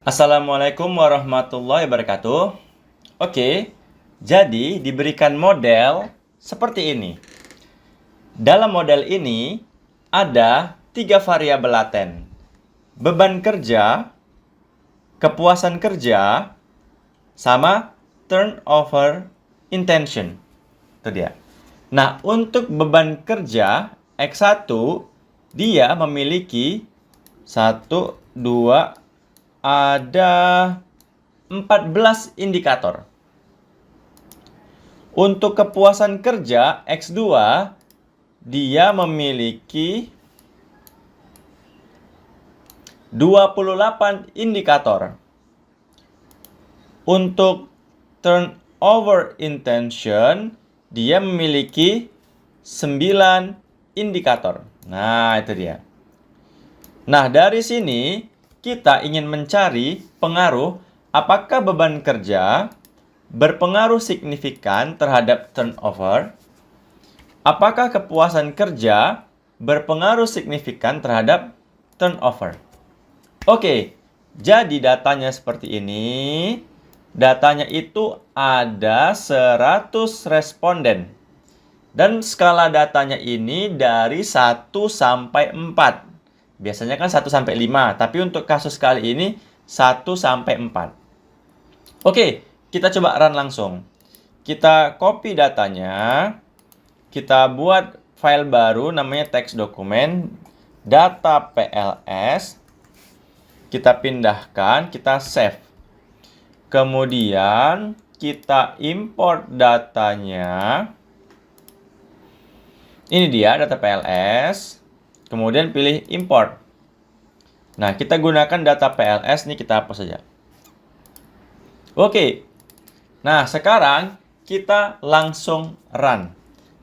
Assalamualaikum warahmatullahi wabarakatuh. Oke, jadi diberikan model seperti ini. Dalam model ini ada 3 variabel laten. Beban kerja, kepuasan kerja, sama turnover intention. Itu dia. Nah, untuk beban kerja X1 dia memiliki 1, 2, ada 14 indikator. Untuk kepuasan kerja X2 dia memiliki 28 indikator. Untuk turnover intention dia memiliki 9 indikator. Nah, itu dia. Nah, dari sini kita ingin mencari pengaruh apakah beban kerja berpengaruh signifikan terhadap turnover, apakah kepuasan kerja berpengaruh signifikan terhadap turnover. Oke, jadi datanya seperti ini. Datanya itu ada 100 responden. Dan skala datanya ini dari 1 sampai 4. Biasanya kan 1 sampai 5, tapi untuk kasus kali ini 1 sampai 4. Oke, kita coba run langsung. Kita copy datanya. Kita buat file baru namanya text dokumen data PLS. Kita pindahkan, kita save. Kemudian kita import datanya. Ini dia data PLS. Kemudian pilih import. Nah, kita gunakan data PLS ini, kita hapus saja. Oke. Nah, sekarang kita langsung run.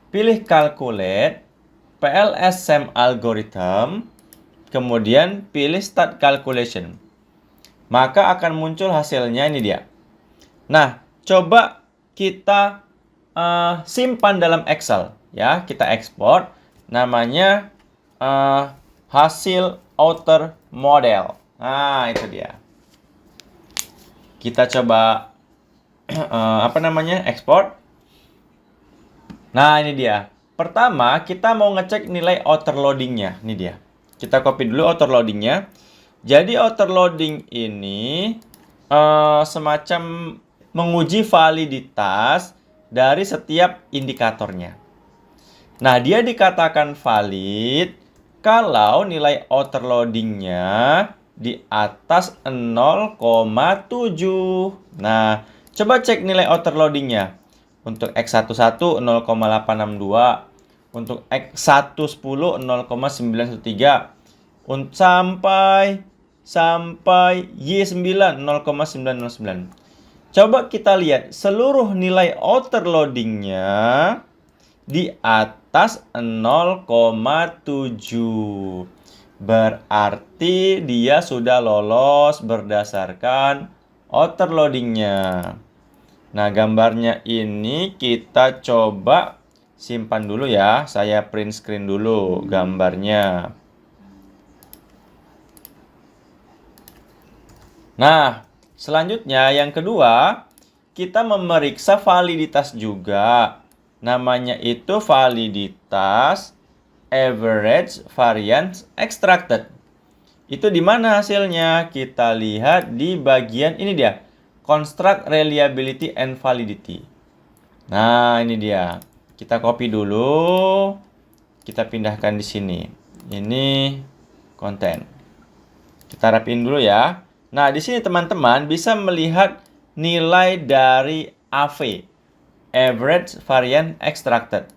Pilih calculate, PLS SEM algorithm, kemudian pilih start calculation. Maka akan muncul hasilnya, ini dia. Nah, coba kita simpan dalam Excel ya, kita ekspor. Namanya hasil outer model. Nah, itu dia. Kita coba ekspor. Nah, ini dia. Pertama, kita mau ngecek nilai outer loadingnya. Ini dia. Kita copy dulu outer loadingnya. Jadi outer loading ini semacam menguji validitas dari setiap indikatornya. Nah, dia dikatakan valid kalau nilai outer loadingnya di atas 0,7. Nah, coba cek nilai outer loadingnya. Untuk X11 0,862, untuk X110 0,913, sampai Y9 0,909. Coba kita lihat seluruh nilai outer loadingnya di atas 0,7. Berarti dia sudah lolos berdasarkan outer loadingnya. Nah, gambarnya ini kita coba simpan dulu ya. Saya print screen dulu gambarnya. Nah, selanjutnya yang kedua, kita memeriksa validitas juga. Namanya itu validitas average variance extracted. Itu di mana hasilnya? Kita lihat di bagian ini dia. Construct reliability and validity. Nah, ini dia. Kita copy dulu. Kita pindahkan di sini. Ini konten. Kita rapiin dulu ya. Nah, di sini teman-teman bisa melihat nilai dari AV. Average variance extracted.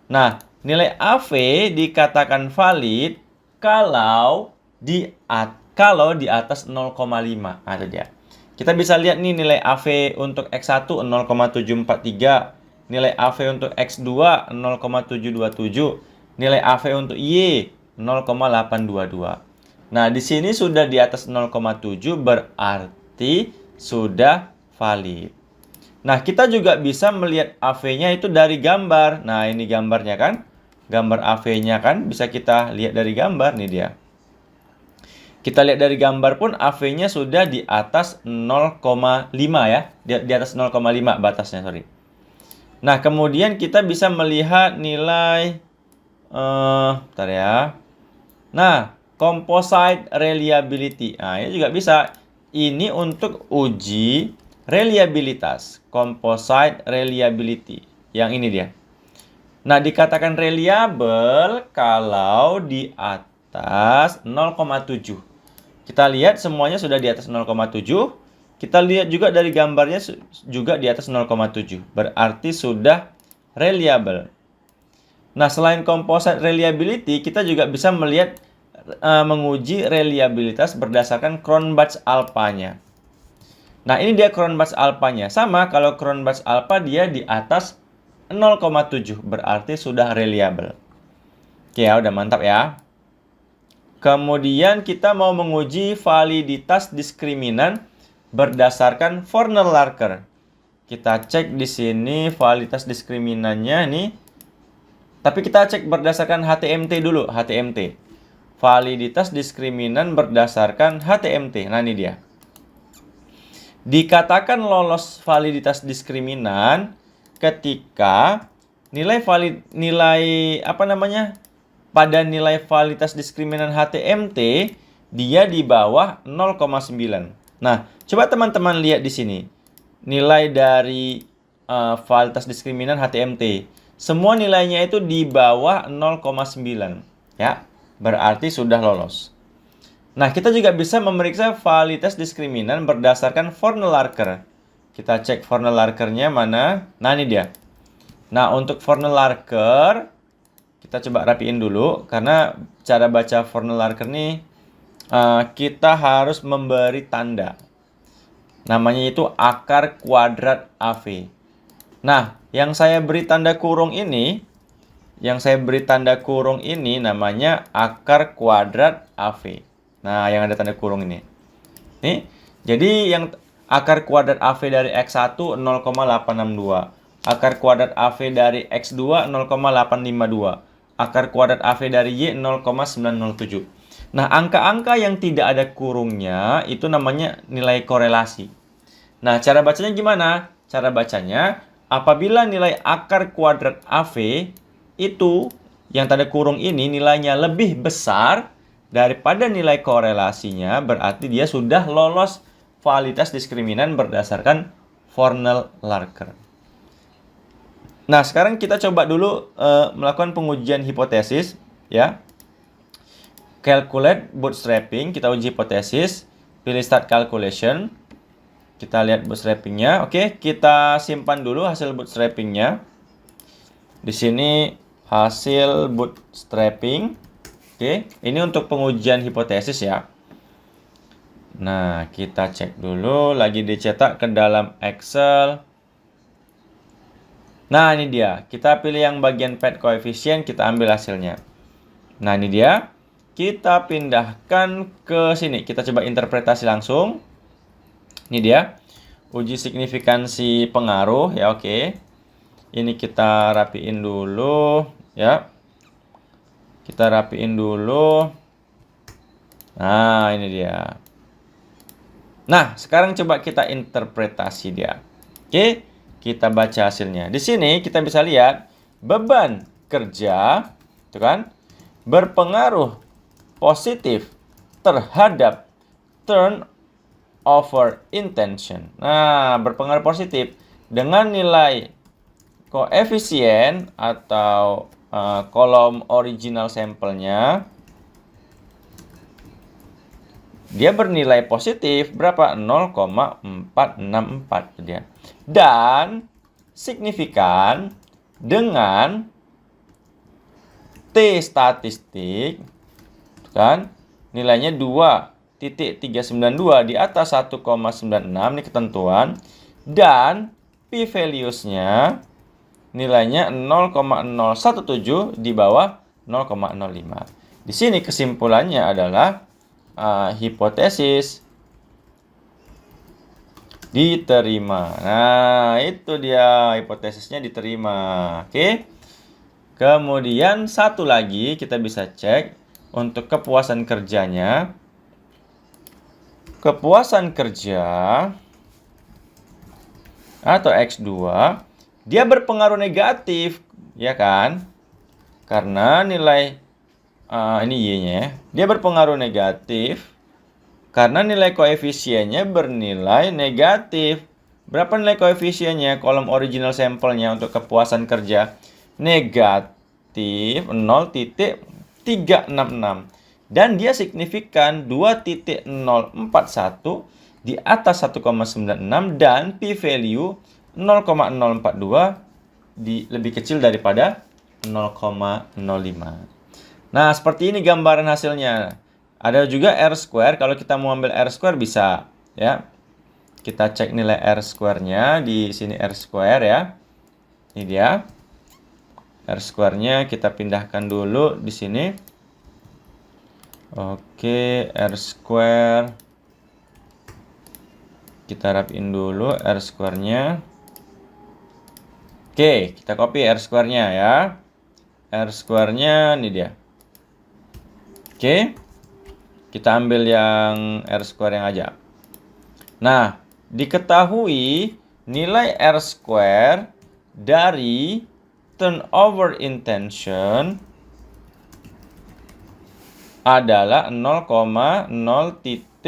Nah, nilai AV dikatakan valid kalau di atas 0,5. Ada dia. Kita bisa lihat nih nilai AV untuk X1 0,743, nilai AV untuk X2 0,727, nilai AV untuk Y 0,822. Nah, di sini sudah di atas 0,7 berarti sudah valid. Nah, kita juga bisa melihat AV-nya itu dari gambar. Nah, ini gambarnya kan. Gambar AV-nya kan bisa kita lihat dari gambar. Nih dia. Kita lihat dari gambar pun AV-nya sudah di atas 0,5 ya. Di atas 0,5 batasnya, sorry. Nah, kemudian kita bisa melihat nilai bentar ya. Nah, composite reliability. Nah, ini juga bisa. Ini untuk uji reliabilitas. Composite reliability. Yang ini dia. Nah, dikatakan reliable kalau di atas 0,7. Kita lihat semuanya sudah di atas 0,7. Kita lihat juga dari gambarnya juga di atas 0,7. Berarti sudah reliable. Nah, selain composite reliability, kita juga bisa melihat menguji reliabilitas berdasarkan Cronbach alpha-nya. Nah, ini dia Cronbach alpha-nya. Sama, kalau Cronbach alpha dia di atas 0,7, berarti sudah reliable. Oke ya, udah mantap ya. Kemudian kita mau menguji validitas diskriminan berdasarkan Fornell-Larker. Kita cek di sini validitas diskriminannya nih. Tapi kita cek berdasarkan HTMT dulu, HTMT. Validitas diskriminan berdasarkan HTMT. Nah, ini dia. Dikatakan lolos validitas diskriminan ketika pada nilai validitas diskriminan HTMT dia di bawah 0,9. Nah, coba teman-teman lihat di sini. Nilai dari validitas diskriminan HTMT. Semua nilainya itu di bawah 0,9. Ya, berarti sudah lolos. Nah, kita juga bisa memeriksa validitas diskriminan berdasarkan Fornell-Larker. Kita cek Fornell-Larker-nya mana. Nah, ini dia. Nah, untuk Fornell-Larker, kita coba rapiin dulu. Karena cara baca Fornell-Larker ini, kita harus memberi tanda. Namanya itu akar kuadrat AV. Nah, yang saya beri tanda kurung ini namanya akar kuadrat AV. Nah, yang ada tanda kurung ini. Nih, jadi yang akar kuadrat AV dari X1 0,862. Akar kuadrat AV dari X2 0,852. Akar kuadrat AV dari Y 0,907. Nah, angka-angka yang tidak ada kurungnya itu namanya nilai korelasi. Nah, cara bacanya gimana? Cara bacanya, apabila nilai akar kuadrat AV itu yang tanda kurung ini nilainya lebih besar daripada nilai korelasinya, berarti dia sudah lolos validitas diskriminan berdasarkan Fornell-Larker. Nah, sekarang kita coba dulu melakukan pengujian hipotesis ya. Calculate bootstrapping, kita uji hipotesis, pilih start calculation. Kita lihat bootstrappingnya. Oke, kita simpan dulu hasil bootstrappingnya. Di sini hasil bootstrapping. Oke, ini untuk pengujian hipotesis ya. Nah, kita cek dulu, lagi dicetak ke dalam Excel. Nah, ini dia. Kita pilih yang bagian pad coefficient, kita ambil hasilnya. Nah, ini dia. Kita pindahkan ke sini. Kita coba interpretasi langsung. Ini dia. Uji signifikansi pengaruh ya, oke. Ini kita rapiin dulu ya. Kita rapiin dulu. Nah, ini dia. Nah, sekarang coba kita interpretasi dia. Oke, kita baca hasilnya. Di sini kita bisa lihat beban kerja, itu kan, berpengaruh positif terhadap turnover intention. Nah, berpengaruh positif dengan nilai koefisien atau kolom original sampelnya. Dia bernilai positif berapa? 0,464 dia. Dan signifikan dengan T statistik kan nilainya 2,392 di atas 1,96 ini ketentuan, dan P values-nya nilainya 0,017 di bawah 0,05. Di sini kesimpulannya adalah hipotesis diterima. Nah, itu dia hipotesisnya diterima. Oke. Kemudian satu lagi kita bisa cek untuk kepuasan kerjanya. kepuasan kerja atau X2 dia berpengaruh negatif, ya kan? Karena nilai ini Y-nya, dia berpengaruh negatif karena nilai koefisiennya bernilai negatif. Berapa nilai koefisiennya? Kolom original sampelnya untuk kepuasan kerja negatif 0,366. Dan dia signifikan 2,041 di atas 1,96 dan p-value 0,042 lebih kecil daripada 0,05. Nah, seperti ini gambaran hasilnya. Ada juga R-square. Kalau kita mau ambil R-square bisa, ya. Kita cek nilai R-square-nya di sini R-square ya. Ini dia. R-square-nya kita pindahkan dulu di sini. Oke, R-square. Kita rapiin dulu R-square-nya. Oke, kita copy R-square-nya ya. R-square-nya ini dia. Oke. Kita ambil yang R-square yang aja. Nah, diketahui nilai R-square dari turnover intention adalah 0,0.598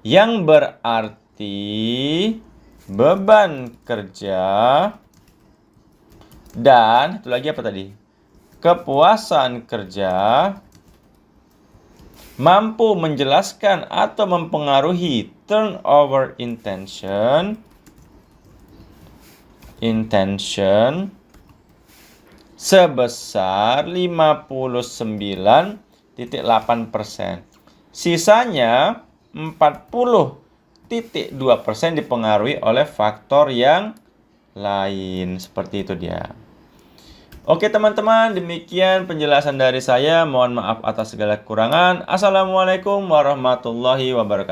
yang berarti beban kerja dan itu lagi apa tadi? Kepuasan kerja mampu menjelaskan atau mempengaruhi turnover intention sebesar 59,8%. Sisanya 40,2% dipengaruhi oleh faktor yang lain. Seperti itu dia. Oke teman-teman, demikian penjelasan dari saya. Mohon maaf atas segala kekurangan. Assalamualaikum warahmatullahi wabarakatuh.